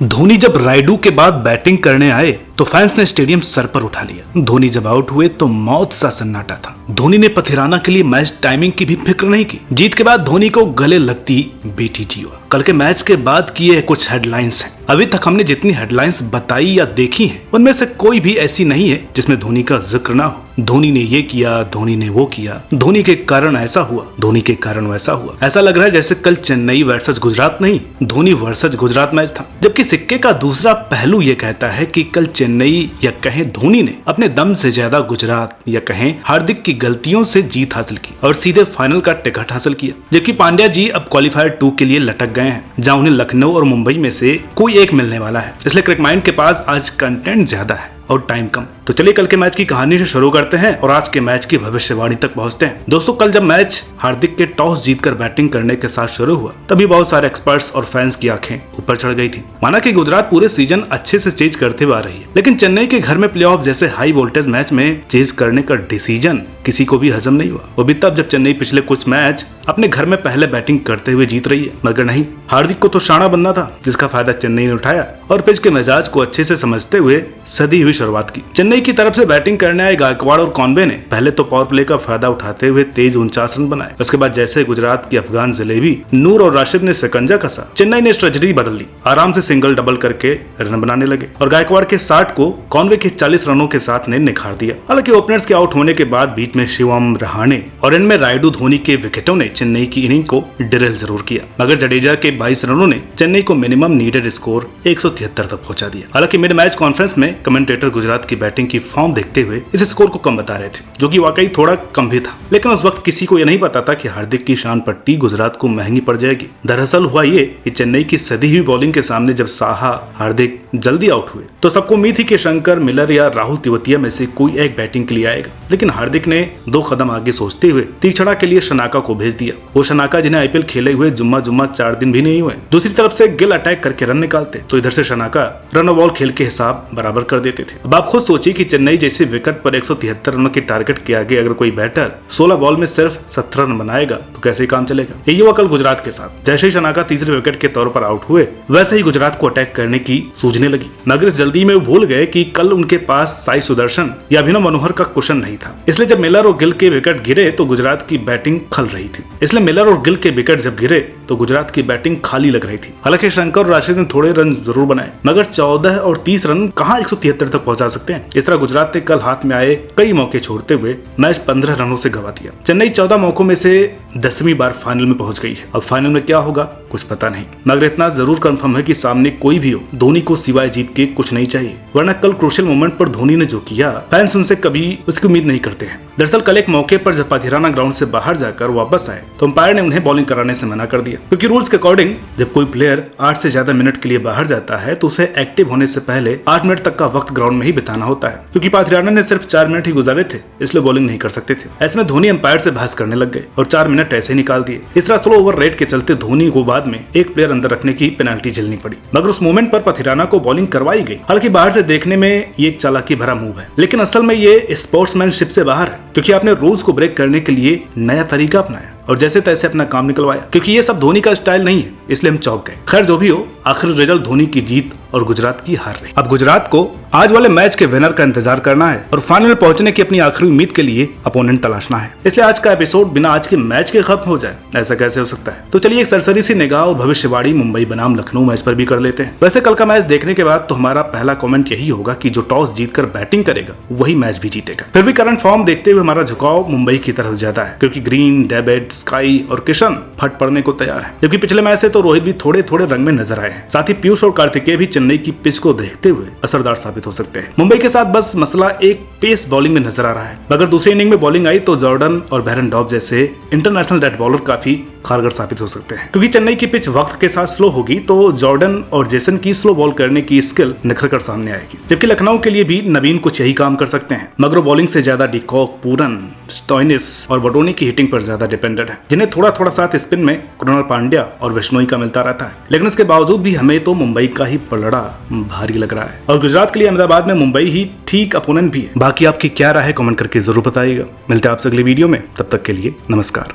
धोनी जब रायडू के बाद बैटिंग करने आए तो फैंस ने स्टेडियम सर पर उठा लिया। धोनी जब आउट हुए तो मौत सा सन्नाटा था। धोनी ने पथिराना के लिए मैच टाइमिंग की भी फिक्र नहीं की। जीत के बाद धोनी को गले लगती बेटी जीवा। कल के मैच के बाद की ये कुछ हेडलाइंस हैं। अभी तक हमने जितनी हेडलाइंस बताई या देखी हैं, उनमें से कोई भी ऐसी नहीं है जिसमें धोनी का जिक्र ना हो। धोनी ने ये किया, धोनी ने वो किया, धोनी के कारण ऐसा हुआ, धोनी के कारण वैसा हुआ। ऐसा लग रहा है जैसे कल चेन्नई वर्सेस गुजरात नहीं, धोनी वर्सेस गुजरात मैच था। जबकि सिक्के का दूसरा पहलू ये कहता है कि कल चेन्नई या कहें धोनी ने अपने दम से ज्यादा गुजरात या कहें हार्दिक की गलतियों से जीत हासिल की और सीधे फाइनल का टिकट हासिल किया। जबकि पांड्या जी अब क्वालिफायर 2 के लिए लटक गए हैं, जहां उन्हें लखनऊ और मुंबई में से कोई एक मिलने वाला है। इसलिए क्रिकमाइंड के पास आज कंटेंट ज्यादा है और टाइम कम। तो चलिए कल के मैच की कहानी से शुरू करते हैं और आज के मैच की भविष्यवाणी तक पहुंचते हैं। दोस्तों, कल जब मैच हार्दिक के टॉस जीतकर बैटिंग करने के साथ शुरू हुआ, तभी बहुत सारे एक्सपर्ट्स और फैंस की आंखें ऊपर चढ़ गई थी। माना कि गुजरात पूरे सीजन अच्छे से चेज करते हुए आ रही है, लेकिन चेन्नई के घर में प्लेऑफ जैसे हाई वोल्टेज मैच में चेज करने का डिसीजन किसी को भी हजम नहीं हुआ। वो भी तब जब चेन्नई पिछले कुछ मैच अपने घर में पहले बैटिंग करते हुए जीत रही है। मगर नहीं, हार्दिक को तो शाना बनना था, जिसका फायदा चेन्नई ने उठाया और पिच के मिजाज को अच्छे से समझते हुए सदी हुई शुरुआत की। चेन्नई की तरफ से बैटिंग करने आए गायकवाड़ और कॉनवे ने पहले तो पावर प्ले का फायदा उठाते हुए तेज 49 रन बनाए। उसके बाद जैसे गुजरात की अफगान जलेबी नूर और राशिद ने शिकंजा कसा, चेन्नई ने स्ट्रेटजी बदल ली। आराम से सिंगल डबल करके रन बनाने लगे और गायकवाड़ के 60 को कॉनवे के 40 रनों के साथ ने निखार दिया। हालांकि ओपनर्स के आउट होने के बाद बीच में शिवम, रहाणे और इनमें रायडू, धोनी के विकेटों ने चेन्नई की इनिंग को डिरेल जरूर किया। मगर जडेजा के 22 रनों ने चेन्नई को मिनिमम नीडेड स्कोर 173 तक पहुंचा दिया। हालांकि मिड मैच कॉन्फ्रेंस में कमेंटेटर गुजरात की बैटिंग की फॉर्म देखते हुए इस स्कोर को कम बता रहे थे, जो कि वाकई थोड़ा कम भी था। लेकिन उस वक्त किसी को यह नहीं पता था कि हार्दिक की शान पट्टी गुजरात को महंगी पड़ जाएगी। दरअसल हुआ ये कि चेन्नई की सदी हुई बॉलिंग के सामने जब साहा, हार्दिक जल्दी आउट हुए तो सबको उम्मीद थी कि शंकर, मिलर या राहुल तिवतिया में से कोई एक बैटिंग के लिए आएगा। लेकिन हार्दिक ने 2 कदम आगे सोचते हुए तीक्षणा के लिए शनाका को भेज दिया। वो शनाका जिन्हें आईपीएल खेले हुए जुम्मा 4 दिन भी नहीं हुए। दूसरी तरफ से गिल अटैक करके रन निकालते तो इधर से शनाका रन बॉल खेल के हिसाब बराबर कर देते थे। अब आप खुद सोचिए कि चेन्नई जैसे विकेट पर 173 रनों के टारगेट के आगे अगर कोई बैटर 16 बॉल में सिर्फ 17 रन बनाएगा तो कैसे काम चलेगा। यही हुआ कल गुजरात के साथ। जैसे ही शनाका तीसरे विकेट के तौर पर आउट हुए, वैसे ही गुजरात को अटैक करने की सूझने लगी। मगर इस जल्दी में वो भूल गए कि कल उनके पास साई सुदर्शन या अभिनव मनोहर का कुशन नहीं था। इसलिए जब मिलर और गिल के विकेट गिरे तो गुजरात की बैटिंग खल रही थी। इसलिए मिलर और गिल के विकेट जब गिरे तो गुजरात की बैटिंग खाली लग रही थी। हालांकि शंकर और राशिद ने थोड़े रन जरूर बनाए, मगर 14 और 30 रन कहां 173 तक पहुंचा सकते हैं। इस तरह गुजरात ने कल हाथ में आए कई मौके छोड़ते हुए मैच 15 रनों से गंवा दिया। चेन्नई 14 मौकों में से 10वीं बार फाइनल में पहुंच गई है। अब फाइनल में क्या होगा कुछ पता नहीं, मगर इतना जरूर कंफर्म है कि सामने कोई भी हो, धोनी को सिवाय जीत के कुछ नहीं चाहिए। वरना कल क्रूशियल मोमेंट पर धोनी ने जो किया, फैंस उनसे कभी उसकी उम्मीद नहीं करते हैं। दरअसल कल एक मौके पर जब पथिराना ग्राउंड से बाहर जाकर वापस आए तो अंपायर ने उन्हें बॉलिंग कराने से मना कर दिया, क्योंकि रूल्स के अकॉर्डिंग जब कोई प्लेयर 8 से ज्यादा मिनट के लिए बाहर जाता है तो उसे एक्टिव होने से पहले 8 मिनट तक का वक्त ग्राउंड में ही बिताना होता है। क्योंकि पथिराना ने सिर्फ 4 मिनट ही गुजारे थे, इसलिए बॉलिंग नहीं कर सकते थे। ऐसे में धोनी अंपायर से बहस करने लग गए और 4 मिनट ऐसे ही निकाल दिए। इस तरह स्लो ओवर रेट के चलते धोनी को बाद में एक प्लेयर अंदर रखने की पेनल्टी झेलनी पड़ी। मगर उस मोमेंट पर पथिराना को बॉलिंग करवाई गई। हालांकि बाहर से देखने में ये एक चालाकी भरा मूव है, लेकिन असल में ये स्पोर्ट्समैनशिप से बाहर है, क्योंकि आपने रूल्स को ब्रेक करने के लिए नया तरीका अपनाया और जैसे तैसे अपना काम निकलवाया। क्योंकि ये सब धोनी का स्टाइल नहीं है, इसलिए हम चौंक गए। खैर जो भी हो, आखिर रिजल्ट धोनी की जीत और गुजरात की हार रही। अब गुजरात को आज वाले मैच के विनर का इंतजार करना है और फाइनल में पहुंचने की अपनी आखिरी उम्मीद के लिए अपोनेंट तलाशना है। इसलिए आज का एपिसोड बिना आज के मैच के खत्म हो जाए, ऐसा कैसे हो सकता है। तो चलिए एक सरसरी सी निगाह और भविष्यवाणी मुंबई बनाम लखनऊ मैच पर भी कर लेते हैं। वैसे कल का मैच देखने के बाद तो हमारा पहला कमेंट यही होगा कि जो टॉस जीतकर बैटिंग करेगा वही मैच भी जीतेगा। फिर भी करंट फॉर्म देखते हुए हमारा झुकाव मुंबई की तरफ ज्यादा है, क्योंकि ग्रीन, डेविड, स्काई और किशन फट पड़ने को तैयार है। जबकि पिछले मैच से तो रोहित भी थोड़े थोड़े रंग में नजर आए हैं। साथ ही पीयूष और कार्तिकेय भी चेन्नई की पिच को देखते हुए असरदार साबित हो सकते हैं। मुंबई के साथ बस मसला एक पेस बॉलिंग में नजर आ रहा है। मगर दूसरी इनिंग में बॉलिंग आई तो जॉर्डन और बैरन डॉब जैसे इंटरनेशनल डेथ बॉलर काफी कारगर साबित हो सकते हैं। क्योंकि चेन्नई की पिच वक्त के साथ स्लो होगी तो जॉर्डन और जेसन की स्लो बॉल करने की स्किल निखर कर सामने आएगी। जबकि लखनऊ के लिए भी नवीन कुछ यही काम कर सकते हैं, मगर बॉलिंग से ज्यादा डिकॉक, पूरन, स्टोइनिस और बटोनी की हिटिंग पर ज्यादा डिपेंडेंट है, जिन्हें थोड़ा थोड़ा साथ स्पिन में कृणाल पांड्या और विश्नोई का मिलता रहता है। लेकिन इसके बावजूद भी हमें तो मुंबई का ही पलड़ा भारी लग रहा है और गुजरात के लिए अहमदाबाद में मुंबई ही ठीक अपोनेंट भी है। बाकी आपकी क्या राय है कमेंट करके जरूर बताइएगा। मिलते हैं आपसे अगली वीडियो में, तब तक के लिए नमस्कार।